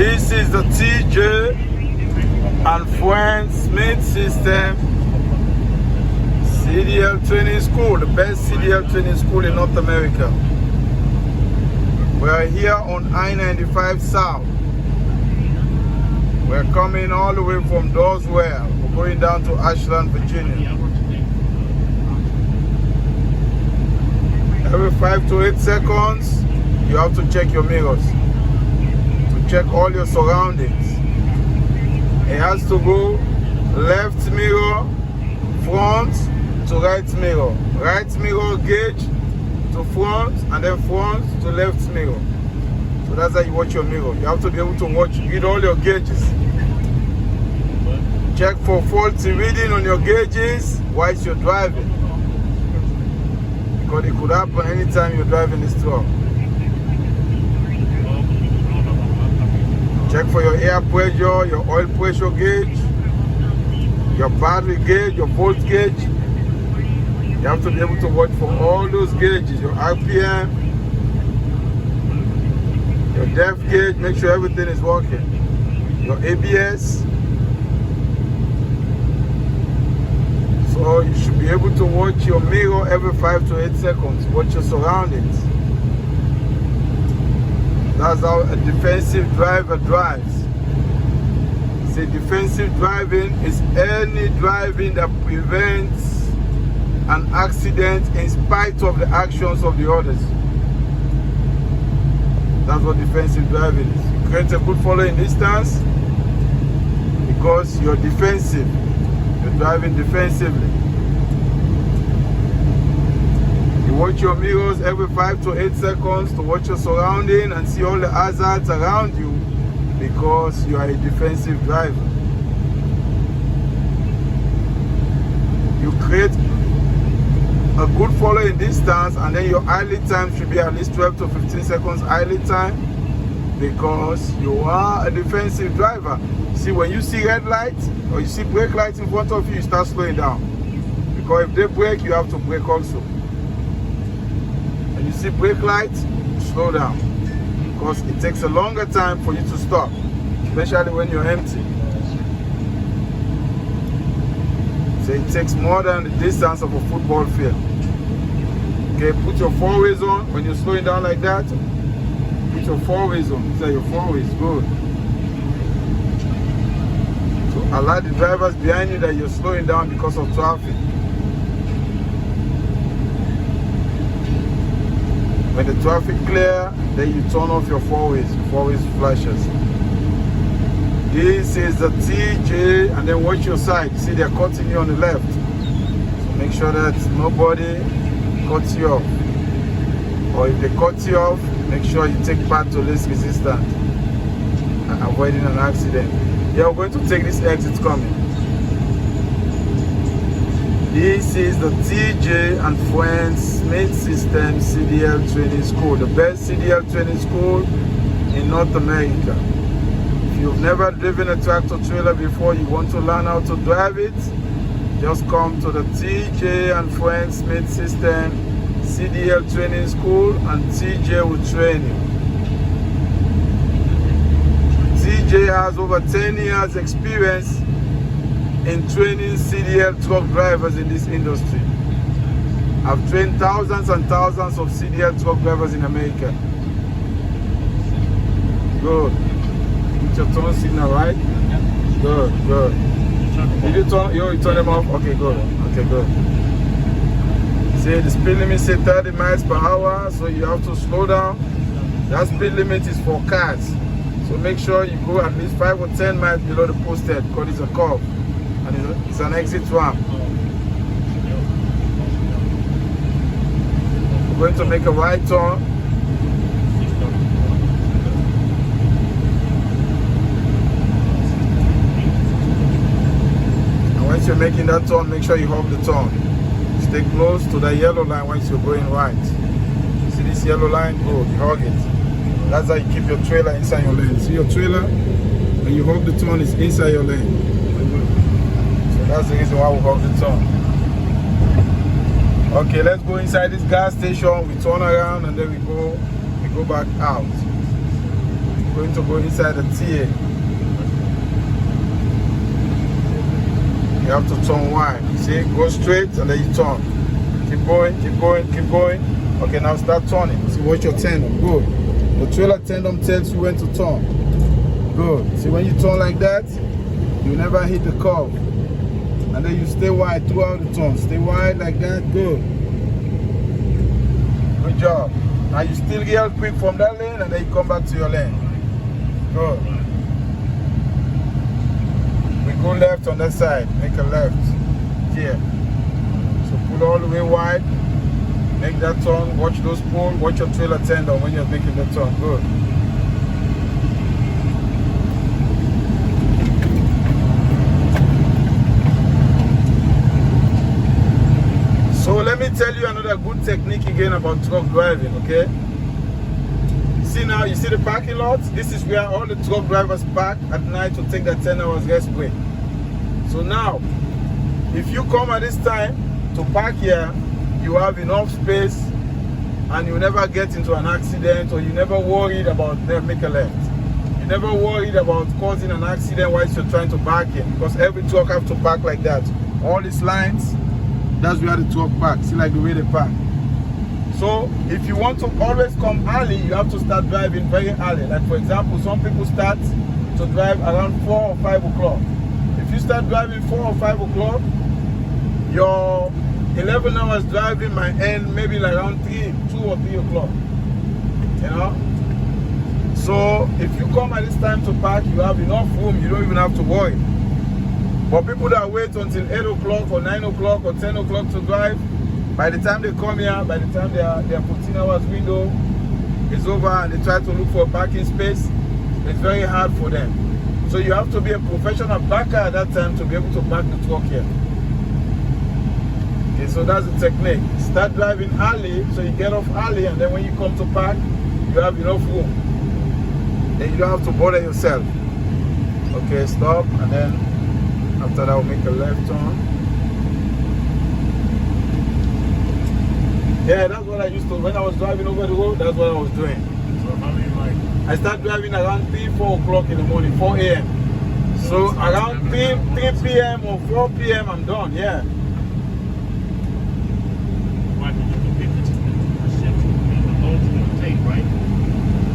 This is the TJ and Friends Smith System CDL training school, the best CDL training school in North America. We are here on I-95 South. We're coming all the way from Doswell. We're going down to Ashland, Virginia. Every 5 to 8 seconds, you have to check your mirrors. To check all your surroundings. It has to go left mirror, front to right mirror. Right mirror gauge to front, and then front to left mirror. So that's how you watch your mirror. You have to be able to read all your gauges. Check for faulty reading on your gauges whilst you're driving. Because it could happen anytime you're driving this truck. Check for your air pressure, your oil pressure gauge, your battery gauge, your volt gauge. You have to be able to watch for all those gauges, your RPM, your depth gauge, make sure everything is working. Your ABS. So you should be able to watch your mirror every 5 to 8 seconds. Watch your surroundings. That's how a defensive driver drives. See, defensive driving is any driving that prevents an accident in spite of the actions of the others. That's what defensive driving is. You create a good following distance because you're defensive. You're driving defensively. You watch your mirrors every 5 to 8 seconds to watch your surrounding and see all the hazards around you because you are a defensive driver. You create a good following distance, and then your idle time should be at least 12 to 15 seconds idle time because you are a defensive driver. See, when you see red lights or you see brake lights in front of you, you start slowing down. Because if they brake, you have to brake also. When you see brake lights, slow down. Because it takes a longer time for you to stop, especially when you're empty. So it takes more than the distance of a football field. Okay, put your four ways on. When you're slowing down like that, put your four ways on. These are your four ways, good. So allow the drivers behind you that you're slowing down because of traffic. When the traffic clear, then you turn off your four ways flashes. This is the TJ, and then watch your side. See, they're cutting you on the left. So make sure that nobody cuts you off. Or if they cut you off, make sure you take part to least resistance and avoiding an accident. Yeah, we're going to take this exit coming. This is the TJ and Friends Smith System CDL training school, the best CDL training school in North America. If you've never driven a tractor trailer before, you want to learn how to drive it, just come to the TJ and Friends Smith System CDL training school and TJ will train you. TJ has over 10 years experience in training CDL truck drivers in this industry. I've trained thousands and thousands of CDL truck drivers in America. Good. Put your turn signal right. Good, good. Did you turn? You turn them off? Okay, good. Okay, good. See, the speed limit say 30 miles per hour, so you have to slow down. That speed limit is for cars. So make sure you go at least 5 or 10 miles below the posted because it's a curve. And it's an exit ramp. We're going to make a right turn. And once you're making that turn, make sure you hold the turn. Stay close to the yellow line once you're going right. See this yellow line? Good, hug it. That's how you keep your trailer inside your lane. See your trailer? When you hold the turn, it's inside your lane. That's the reason why we hold the turn. Okay, let's go inside this gas station. We turn around and then we go back out. going to go inside the TA. You have to turn wide. See, go straight and then you turn. Keep going, keep going, keep going. Okay, now start turning. See, watch your tandem. Good. The trailer tandem tells you when to turn. Good. See, when you turn like that, you never hit the curve. And then you stay wide throughout the turn. Stay wide like that. Good. Good job. Now you still get quick from that lane and then you come back to your lane. Good. We go left on that side. Make a left. Here. So pull all the way wide. Make that turn. Watch those poles. Watch your trailer tandem when you're making the turn. Good. So let me tell you another good technique again about truck driving, okay? See now, you see the parking lot? This is where all the truck drivers park at night to take their 10 hours rest break. So now, if you come at this time to park here, you have enough space and you never get into an accident, or you never worried about make a left. You never worried about causing an accident whilst you're trying to park in, because every truck have to park like that. All these lines, that's where the truck park. See, like the way they park. So if you want to always come early, you have to start driving very early. Like for example, some people start to drive around 4 or 5 o'clock. If you start driving 4 or 5 o'clock, your 11 hours driving might end maybe like around 2 or 3 o'clock. You know? So if you come at this time to park, you have enough room, you don't even have to worry. But people that wait until 8 o'clock or 9 o'clock or 10 o'clock to drive, by the time they come here, by the time their 14 hours window is over and they try to look for a parking space, it's very hard for them. So you have to be a professional parker at that time to be able to park the truck here. Okay, so that's the technique. Start driving early, so you get off early, and then when you come to park, you have enough room. Then you don't have to bother yourself. Okay, stop, and then after that, we'll make a left turn. Yeah, that's what I used to, when I was driving over the road, that's what I was doing. So how many like? I start driving around 4 o'clock in the morning, 4 a.m. So around 3 p.m. or 4 p.m. I'm done, yeah. Why did you pick the shift between the loads and the tape, right?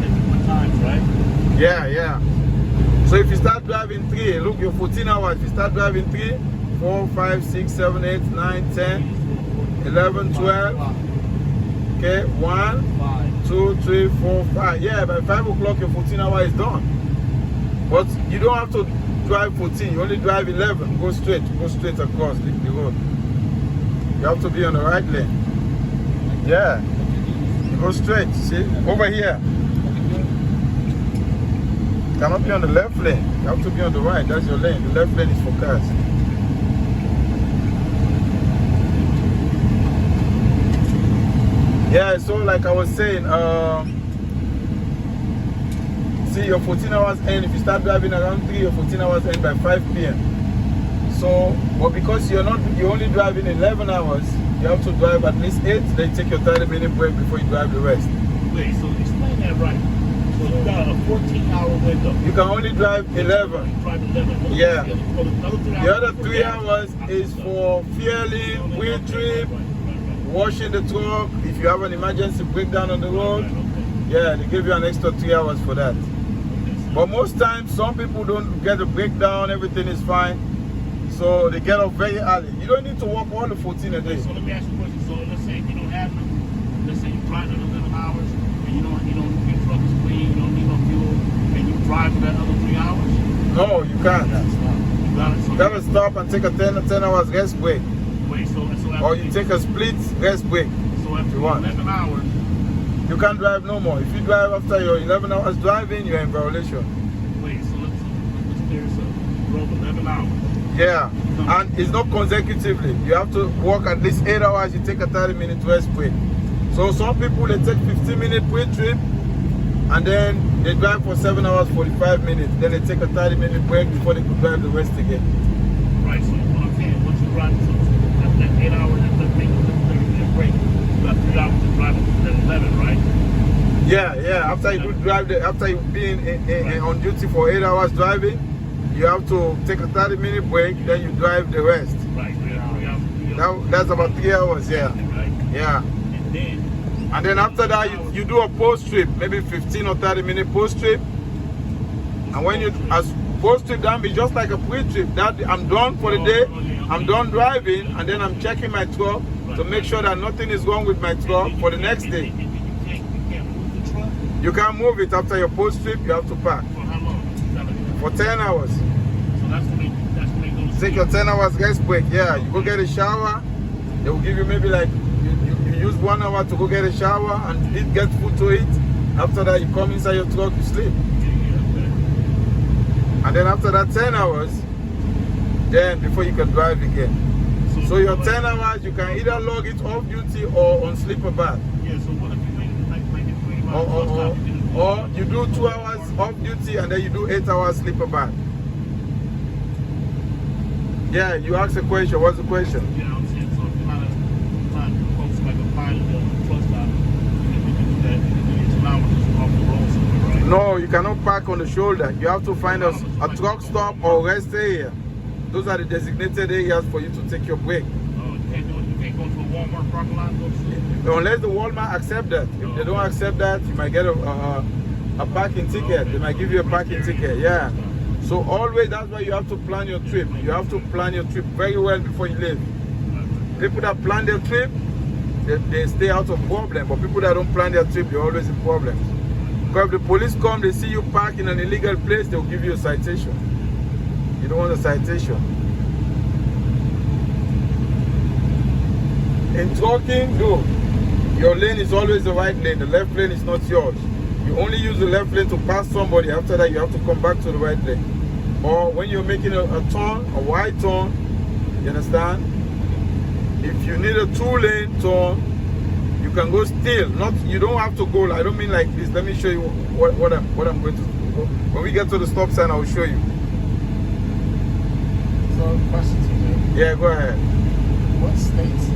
Different times, right? Yeah, yeah. So if you start driving 3, look, you're 14 hours. If you start driving 3, 4, 5, 6, 7, 8, 9, 10, 11, 12. Okay, 1, 2, 3, 4, 5. Yeah, by 5 o'clock your 14 hours is done. But you don't have to drive 14. You only drive 11. Go straight across the road. You have to be on the right lane. Yeah. You go straight. See, over here. Cannot be on the left lane. You have to be on the right. That's your lane. The left lane is for cars. Yeah, so like I was saying, see, your 14 hours end. If you start driving around 3, your 14 hours end by 5 p.m. So, but because you're only driving 11 hours, you have to drive at least 8. Then take your 30-minute break before you drive the rest. Wait, so explain that right. So you got a 14-hour window. You can only drive 11. You drive 11. Yeah. The other 3 hours is for fueling, pre-trip, washing the truck. If you have an emergency breakdown on the road, yeah, they give you an extra 3 hours for that. But most times, some people don't get a breakdown. Everything is fine. So they get off very early. You don't need to work all the 14 a day. So let me ask you a question. So let's say you don't have no, let's say you drive another 11 hours and your truck is clean, you don't need no fuel, and you drive for that other 3 hours? No, you can't. You gotta stop and take a 10 hours rest break. Wait, so or you take a split rest break. So after 11 hours, you can't drive no more. If you drive after your 11 hours driving, you're in violation. Wait, so let's clear this up. You drove 11 hours. Yeah, and it's not consecutively. You have to work at least 8 hours, you take a 30-minute rest break. So some people, they take 15-minute pre-trip, and then they drive for 7 hours, 45 minutes. Then they take a 30-minute break before they could drive the rest again. Right, so what I'm saying, once you drive, so after that 8 hours, after that 30-minute break, you got 3 hours to drive up to that 11, right? Yeah. After you do drive, after you've been on duty for 8 hours driving, you have to take a 30-minute break. Then you drive the rest. Right. That's about 3 hours. Yeah. Right. Yeah. And then after that, you do a post trip, maybe 15 or 30-minute post trip. And when you as post trip, that be just like a pre trip. That I'm done for the day. I'm done driving, and then I'm checking my truck to make sure that nothing is wrong with my truck for the next day. You can't move the truck. You can't move it after your post trip. You have to park For how long? for 10 hours. So that's when they go. Take your 10 hours rest break. Yeah, you go get a shower. They will give you maybe like you use 1 hour to go get a shower and get food to eat. After that, you come inside your truck, you sleep. And then after that 10 hours, then before you can drive again. So your 10 hours, you can either log it off duty or on sleeper bath. Yeah, so what if you make like Or you do 2 hours off duty and then you do 8 hours sleeper bath. Yeah, you ask a question. What's the question? Yeah, I'm saying so if you're trying to folks like a pilot or a truck stop, it's allowed to just off the road somewhere, right? No, you cannot park on the shoulder. You have to find a truck stop or rest area. Those are the designated areas for you to take your break. Oh, you can't go to a Walmart parking lot? Unless the Walmart accept that. If they don't accept that, you might get a parking ticket. They might give you a parking ticket. Yeah. So always, that's why you have to plan your trip. You have to plan your trip very well before you leave. People that plan their trip, they stay out of problem. But people that don't plan their trip, they're always in problems. Because if the police come, they see you park in an illegal place, they'll give you a citation. You don't want a citation. In trucking, no. Your lane is always the right lane. The left lane is not yours. You only use the left lane to pass somebody. After that, you have to come back to the right lane. Or when you're making a turn, a wide turn, you understand? If you need a 2-lane turn, you can go still. You don't have to go. I don't mean like this. Let me show you what I'm going to do. When we get to the stop sign, I will show you. So, question to you. Yeah, go ahead. What states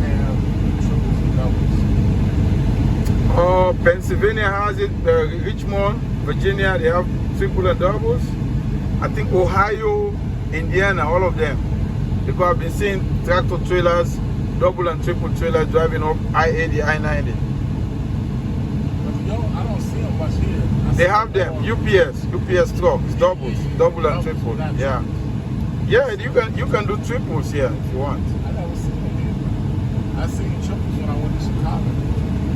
have triples and doubles? Pennsylvania has it. Richmond, Virginia, they have triple and doubles. I think Ohio, Indiana, all of them. Because I've been seeing tractor trailers, double and triple trailers driving up I-80, I-90. But I don't see them much here. They have them. UPS trucks, doubles, double and triple. Yeah. Yeah, you can do triples here if you want. I never seen them here. I seen triples when I went to Chicago.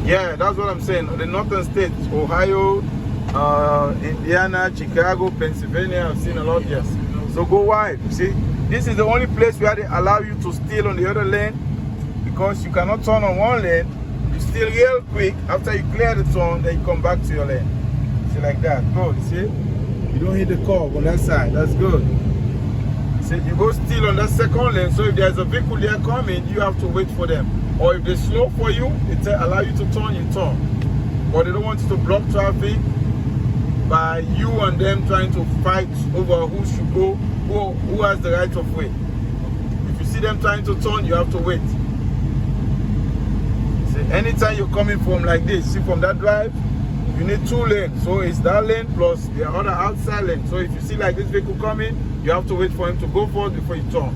Yeah, that's what I'm saying. The northern states, Ohio, Indiana, Chicago, Pennsylvania, I've seen a lot here. So go wide. See, this is the only place where they allow you to steal on the other lane, because you cannot turn on one lane. You steal real quick. After you clear the turn, then you come back to your lane. See, like that. Good. See, you don't hit the curb on that side. That's good. See, you go steal on that second lane. So if there's a vehicle there coming, you have to wait for them. Or if they slow for you, they allow you to turn, you turn. But they don't want you to block traffic by you and them trying to fight over who should go, who has the right of way. If you see them trying to turn, you have to wait. See, anytime you're coming from like this, see from that drive, you need 2 lanes. So it's that lane plus the other outside lane. So if you see like this vehicle coming, you have to wait for him to go forward before you turn.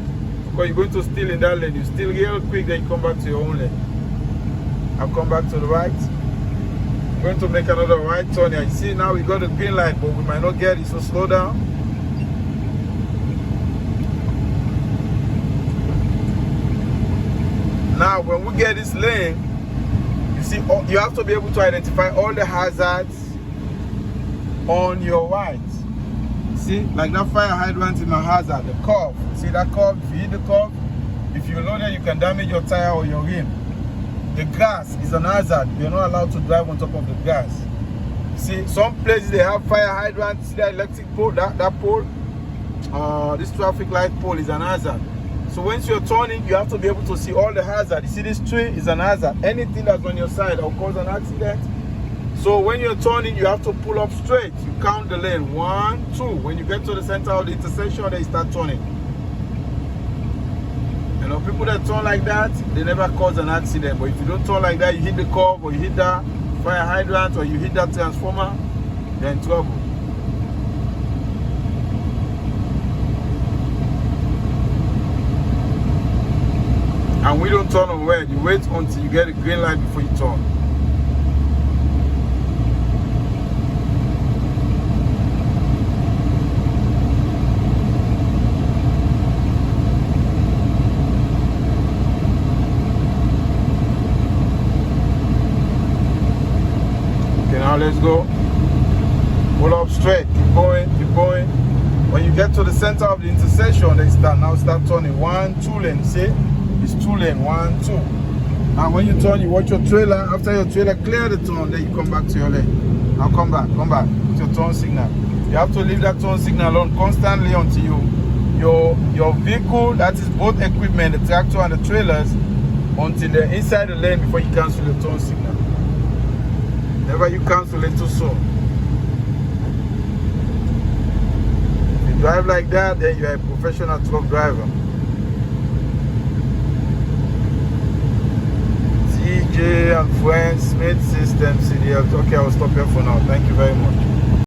Because you're going to steal in that lane. You steal real quick, then you come back to your own lane. I'll come back to the right. I'm going to make another right turn here. You see now we got the green light, but we might not get it, so slow down. Now when we get this lane, you see you have to be able to identify all the hazards on your right. See, like that fire hydrant is a hazard. The curve, see that curve? If you hit the curve, if you load it, you can damage your tire or your rim. The grass is an hazard. You're not allowed to drive on top of the grass. See, some places they have fire hydrants. See that electric pole, that pole? This traffic light pole is an hazard. So once you're turning, you have to be able to see all the hazards. You see this tree is an hazard. Anything that's on your side will cause an accident. So when you're turning, you have to pull up straight. You count the lane. 1, 2. When you get to the center of the intersection, they start turning. You know, people that turn like that, they never cause an accident. But if you don't turn like that, you hit the curb or you hit that fire hydrant or you hit that transformer, you're in trouble. And we don't turn on red. You wait until you get a green light before you turn. Okay, now let's go. Pull up straight. Keep going. Keep going. When you get to the center of the intersection, they start turning 1, 2 lane. See? It's 2 lane, 1, 2. And when you turn, you watch your trailer. After your trailer clear the turn, then you come back to your lane. Now come back. With your turn signal. You have to leave that turn signal on constantly until your vehicle, that is both equipment, the tractor and the trailers, until they're inside the lane before you cancel the turn signal. Never you cancel it too soon. If you drive like that, then you are a professional truck driver. TJ and Friends, Smith Systems, CDL. Okay, I'll stop here for now. Thank you very much.